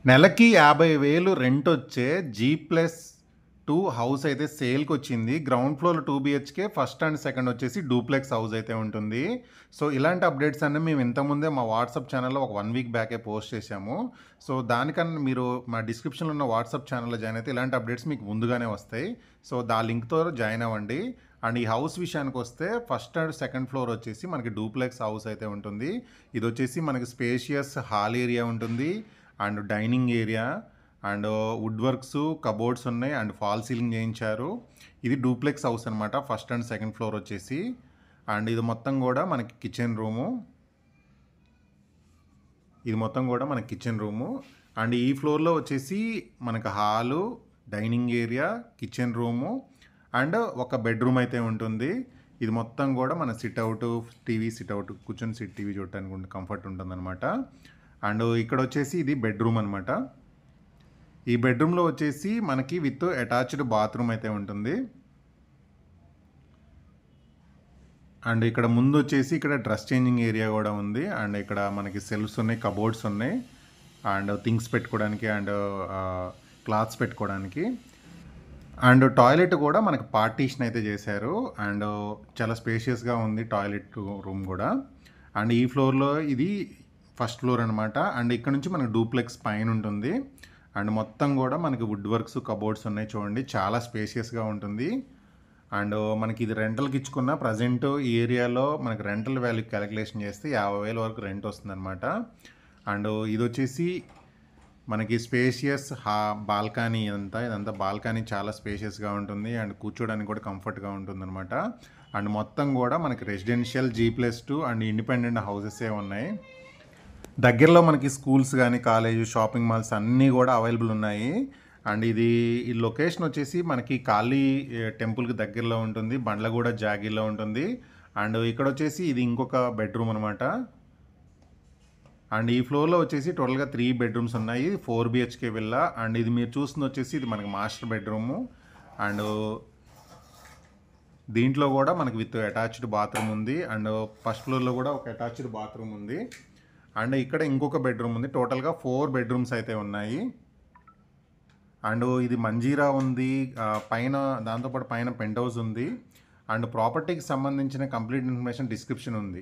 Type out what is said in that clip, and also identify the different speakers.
Speaker 1: నెలకి 50,000 రెంటొచ్చే G+2 house అయితే సేల్‌కొచ్చింది. Ground floor 2 BHK, first and second వచ్చేసి డూప్లెక్స్ హౌస్ అయితే ఉంటుంది. సో, ఇలాంటి అప్డేట్స్ అన్నీ మేము ఇంతకుముందే మా వాట్సాప్ ఛానల్‌లో ఒక 1 వీక్ బ్యాకే పోస్ట్ చేశాము. సో, దానికన్నా మీరు మా డిస్క్రిప్షన్‌లో ఉన్న వాట్సాప్ ఛానల్‌లో జాయిన్ అయితే ఇలాంటి అప్డేట్స్ మీకు ముందుగానే వస్తాయి. సో, లింక్‌తో జాయిన్ అవ్వండి. అండ్ ఈ హౌస్ విషయానికొస్తే ఫస్ట్ అండ్ సెకండ్ ఫ్లోర్ వచ్చేసి మనకి డూప్లెక్స్ హౌస్ అయితే ఉంటుంది. ఇదొచ్చేసి మనకి స్పేషియస్ హాల్ ఏరియా ఉంటుంది. And dining area and wood works cupboards ఉన్నాయి అండ్ ఫాల్ సీలింగ్ చేయించారు. ఇది డూప్లెక్స్ హౌస్ అనమాట. ఫస్ట్ అండ్ సెకండ్ ఫ్లోర్ వచ్చేసి అండ్ ఇది మొత్తం కూడా మనకి కిచెన్ రూము. అండ్ ఈ ఫ్లోర్లో వచ్చేసి మనకు hall, dining area, kitchen room and ఒక బెడ్రూమ్ అయితే ఉంటుంది. ఇది మొత్తం కూడా మన సిట్అవుట్, టీవీ సిట్అవుట్, కూర్చొని టీవీ చూడటానికి కంఫర్ట్ ఉంటుందన్నమాట. అండ్ ఇక్కడ వచ్చేసి ఇది బెడ్రూమ్ అనమాట. ఈ బెడ్రూమ్లో వచ్చేసి మనకి విత్ అటాచ్డ్ బాత్రూమ్ అయితే ఉంటుంది. అండ్ ఇక్కడ ముందు వచ్చేసి ఇక్కడ డ్రెస్ చేంజింగ్ ఏరియా కూడా ఉంది. అండ్ ఇక్కడ మనకి సెల్ఫ్స్ ఉన్నాయి, కబోర్డ్స్ ఉన్నాయి అండ్ థింగ్స్ పెట్టుకోవడానికి అండ్ క్లాత్స్ పెట్టుకోవడానికి. అండ్ టాయిలెట్ కూడా మనకి పార్టీషన్ అయితే చేశారు. అండ్ చాలా స్పేషియస్గా ఉంది టాయిలెట్ రూమ్ కూడా. అండ్ ఈ ఫ్లోర్లో ఇది ఫస్ట్ ఫ్లోర్ అనమాట. అండ్ ఇక్కడ నుంచి మనకి డూప్లెక్స్ పైన ఉంటుంది. అండ్ మొత్తం కూడా మనకి వుడ్ వర్క్స్, కబోర్డ్స్ ఉన్నాయి చూడండి. చాలా స్పేషియస్గా ఉంటుంది. అండ్ మనకి ఇది రెంటల్కి ఇచ్చుకున్న ప్రజెంట్ ఈ ఏరియాలో మనకి రెంటల్ వాల్యూ క్యాలిక్యులేషన్ చేస్తే 50,000 వరకు రెంట్ వస్తుందన్నమాట. అండ్ ఇది వచ్చేసి మనకి స్పేషియస్ బాల్కనీ. ఇదంతా బాల్కనీ చాలా స్పేషియస్గా ఉంటుంది అండ్ కూర్చోడానికి కూడా కంఫర్ట్గా ఉంటుందన్నమాట. అండ్ మొత్తం కూడా మనకి రెసిడెన్షియల్ G+2 అండ్ ఇండిపెండెంట్ హౌసెసే ఉన్నాయి. దగ్గరలో మనకి స్కూల్స్ కానీ, కాలేజ్, షాపింగ్ మాల్స్ అన్నీ కూడా అవైలబుల్ ఉన్నాయి. అండ్ ఈ లొకేషన్ వచ్చేసి మనకి కాళీ టెంపుల్కి దగ్గరలో ఉంటుంది. బండ్లగూడ జాగీర్లో ఉంటుంది. అండ్ ఇక్కడ వచ్చేసి ఇది ఇంకొక బెడ్రూమ్ అనమాట. అండ్ ఈ ఫ్లోర్లో వచ్చేసి టోటల్గా 3 బెడ్రూమ్స్ ఉన్నాయి. 4 BHK విల్లా. అండ్ ఇది మీరు చూస్తుంది వచ్చేసి ఇది మనకి మాస్టర్ బెడ్రూము. అండ్ దీంట్లో కూడా మనకి విత్ అటాచ్డ్ బాత్రూమ్ ఉంది. అండ్ ఫస్ట్ ఫ్లోర్లో కూడా ఒక అటాచ్డ్ బాత్రూమ్ ఉంది. అండ్ ఇక్కడ ఇంకొక బెడ్రూమ్ ఉంది. టోటల్గా 4 బెడ్రూమ్స్ అయితే ఉన్నాయి. అండ్ ఇది మంజీరా ఉంది. దాంతోపాటు పైన పెంట్ హౌస్ ఉంది. అండ్ ప్రాపర్టీకి సంబంధించిన కంప్లీట్ ఇన్ఫర్మేషన్ డిస్క్రిప్షన్ ఉంది.